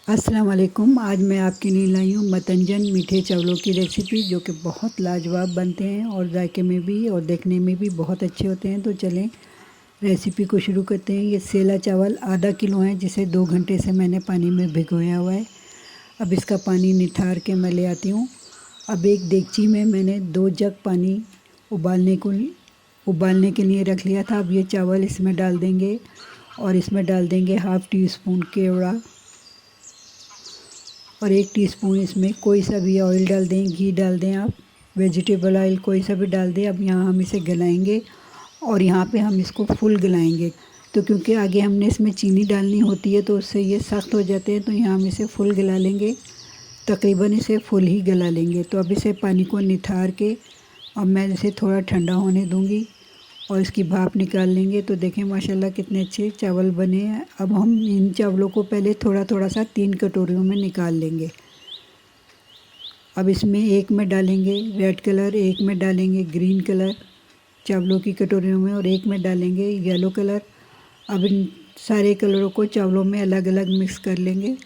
अस्सलाम वालेकुम। आज मैं आपके लिए लाई हूँ मतंजन मीठे चावलों की रेसिपी, जो कि बहुत लाजवाब बनते हैं और जायके में भी और देखने में भी बहुत अच्छे होते हैं। तो चलें रेसिपी को शुरू करते हैं। ये सेला चावल आधा किलो है, जिसे 2 घंटे से मैंने पानी में भिगोया हुआ है। अब इसका पानी निथार के मैं ले आती हूँ। अब एक देगची में मैंने 2 जग पानी उबालने के लिए रख लिया था। अब ये चावल इसमें डाल देंगे और इसमें डाल देंगे हाफ़ टी स्पून केवड़ा और 1 टीस्पून इसमें कोई सा भी ऑयल डाल दें, घी डाल दें, आप वेजिटेबल ऑयल कोई सा भी डाल दें। अब यहाँ हम इसे गलाएंगे और यहाँ पे हम इसको फुल गलाएंगे। तो क्योंकि आगे हमने इसमें चीनी डालनी होती है तो उससे ये सख्त हो जाते हैं, तो यहाँ हम इसे फुल गला लेंगे। तकरीबन इसे फुल ही गला लेंगे। तो अब इसे पानी को निथार के अब मैं इसे थोड़ा ठंडा होने दूँगी और इसकी भाप निकाल लेंगे। तो देखें माशाल्लाह कितने अच्छे चावल बने हैं। अब हम इन चावलों को पहले थोड़ा थोड़ा सा 3 कटोरियों में निकाल लेंगे। अब इसमें एक में डालेंगे रेड कलर, एक में डालेंगे ग्रीन कलर चावलों की कटोरियों में और एक में डालेंगे येलो कलर। अब इन सारे कलरों को चावलों में अलग अलग मिक्स कर लेंगे।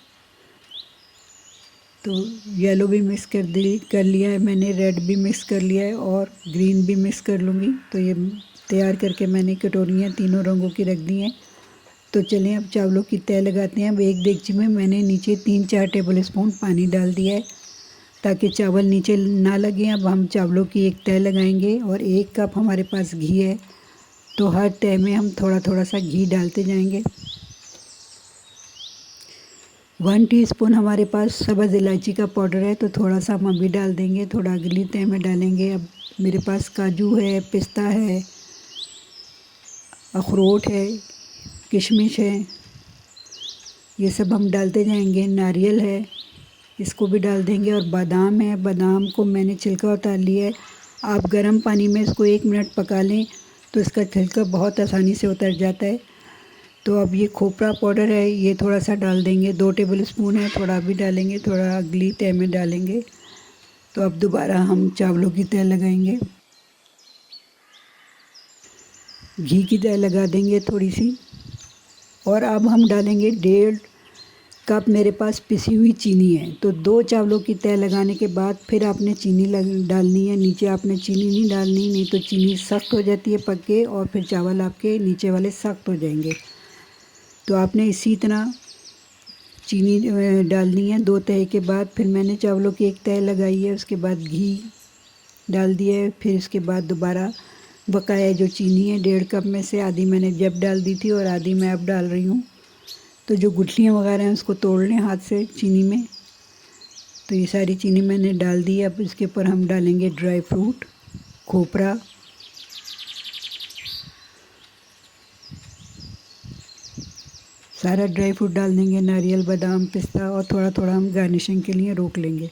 तो येलो भी मिक्स कर लिया है मैंने, रेड भी मिक्स कर लिया है और ग्रीन भी मिक्स कर लूँगी। तो ये तैयार करके मैंने कटोरियाँ तीनों रंगों की रख दी हैं। तो चलें अब चावलों की तय लगाते हैं। अब एक देगची में मैंने नीचे 3-4 टेबल स्पून पानी डाल दिया है ताकि चावल नीचे ना लगे। अब हम चावलों की एक तय लगाएंगे और 1 कप हमारे पास घी है, तो हर तय में हम थोड़ा थोड़ा सा घी डालते जाएंगे। 1 टीस्पून हमारे पास सब्ज़ इलायची का पाउडर है, तो थोड़ा सा हम अभी डाल देंगे, थोड़ा अगली तय में डालेंगे। अब मेरे पास काजू है, पिस्ता है, अखरोट है, किशमिश है, ये सब हम डालते जाएंगे। नारियल है, इसको भी डाल देंगे और बादाम है, बादाम को मैंने छिलका उतार लिया है। आप गर्म पानी में इसको 1 मिनट पका लें तो इसका छिलका बहुत आसानी से उतर जाता है। तो अब ये खोपरा पाउडर है, ये थोड़ा सा डाल देंगे, 2 टेबल स्पून है, थोड़ा भी डालेंगे, थोड़ा अगली तय में डालेंगे। तो अब दोबारा हम चावलों की तय लगाएंगे, घी की तय लगा देंगे थोड़ी सी। और अब हम डालेंगे 1.5 कप मेरे पास पिसी हुई चीनी है। तो 2 चावलों की तय लगाने के बाद फिर आपने चीनी डालनी है। नीचे आपने चीनी नहीं डालनी, नहीं तो चीनी सख्त हो जाती है पक के और फिर चावल आपके नीचे वाले सख्त हो जाएंगे। तो आपने इसी तरह चीनी डालनी है 2 तय के बाद। फिर मैंने चावलों की एक तय लगाई है, उसके बाद घी डाल दिया है। फिर इसके बाद दोबारा बकाया जो चीनी है 1.5 कप में से आधी मैंने जब डाल दी थी और आधी मैं अब डाल रही हूँ। तो जो गुठलियाँ वगैरह हैं उसको तोड़ लें हाथ से चीनी में। तो ये सारी चीनी मैंने डाल दी है। अब इसके ऊपर हम डालेंगे ड्राई फ्रूट, खोपरा, सारा ड्राई फ्रूट डाल देंगे, नारियल, बादाम, पिस्ता, और थोड़ा थोड़ा हम गार्निशिंग के लिए रोक लेंगे।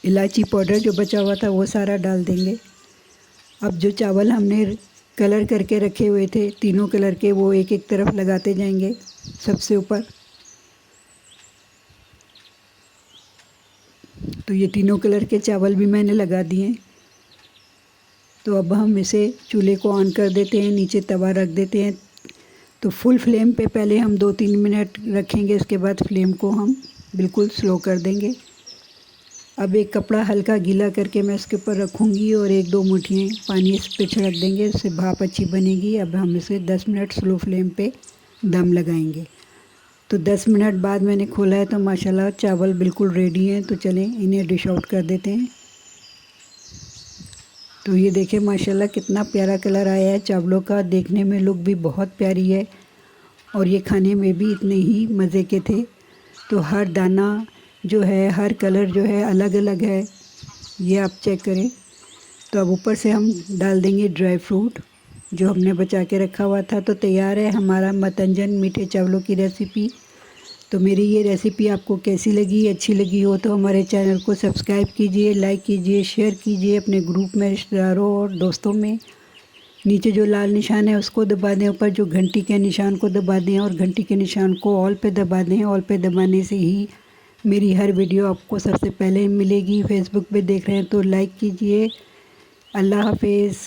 इलायची पाउडर जो बचा हुआ था वो सारा डाल देंगे। अब जो चावल हमने कलर करके रखे हुए थे तीनों कलर के, वो एक एक तरफ लगाते जाएंगे सबसे ऊपर। तो ये तीनों कलर के चावल भी मैंने लगा दिए। तो अब हम इसे चूल्हे को ऑन कर देते हैं, नीचे तवा रख देते हैं। तो फुल फ्लेम पे पहले हम 2-3 मिनट रखेंगे, उसके बाद फ्लेम को हम बिल्कुल स्लो कर देंगे। अब एक कपड़ा हल्का गीला करके मैं इसके ऊपर रखूँगी और 1-2 मुट्ठियाँ पानी इस पर छिड़क देंगे, इससे भाप अच्छी बनेगी। अब हम इसे 10 मिनट स्लो फ्लेम पे दम लगाएंगे। तो 10 मिनट बाद मैंने खोला है तो माशाल्लाह चावल बिल्कुल रेडी हैं। तो चलें इन्हें डिश आउट कर देते हैं। तो ये देखें माशाल्लाह कितना प्यारा कलर आया है चावलों का, देखने में लुक भी बहुत प्यारी है और ये खाने में भी इतने ही मज़े के थे। तो हर दाना जो है, हर कलर जो है अलग अलग है, ये आप चेक करें। तो अब ऊपर से हम डाल देंगे ड्राई फ्रूट जो हमने बचा के रखा हुआ था। तो तैयार है हमारा मतंजन मीठे चावलों की रेसिपी। तो मेरी ये रेसिपी आपको कैसी लगी, अच्छी लगी हो तो हमारे चैनल को सब्सक्राइब कीजिए, लाइक कीजिए, शेयर कीजिए अपने ग्रुप में, रिश्तेदारों और दोस्तों में। नीचे जो लाल निशान है उसको दबा दें, ऊपर जो घंटी के निशान को दबा दें और घंटी के निशान को ऑल पे दबा दें। ऑल पे दबाने से ही मेरी हर वीडियो आपको सबसे पहले मिलेगी। फेसबुक पे देख रहे हैं तो लाइक कीजिए। अल्लाह हाफिज़।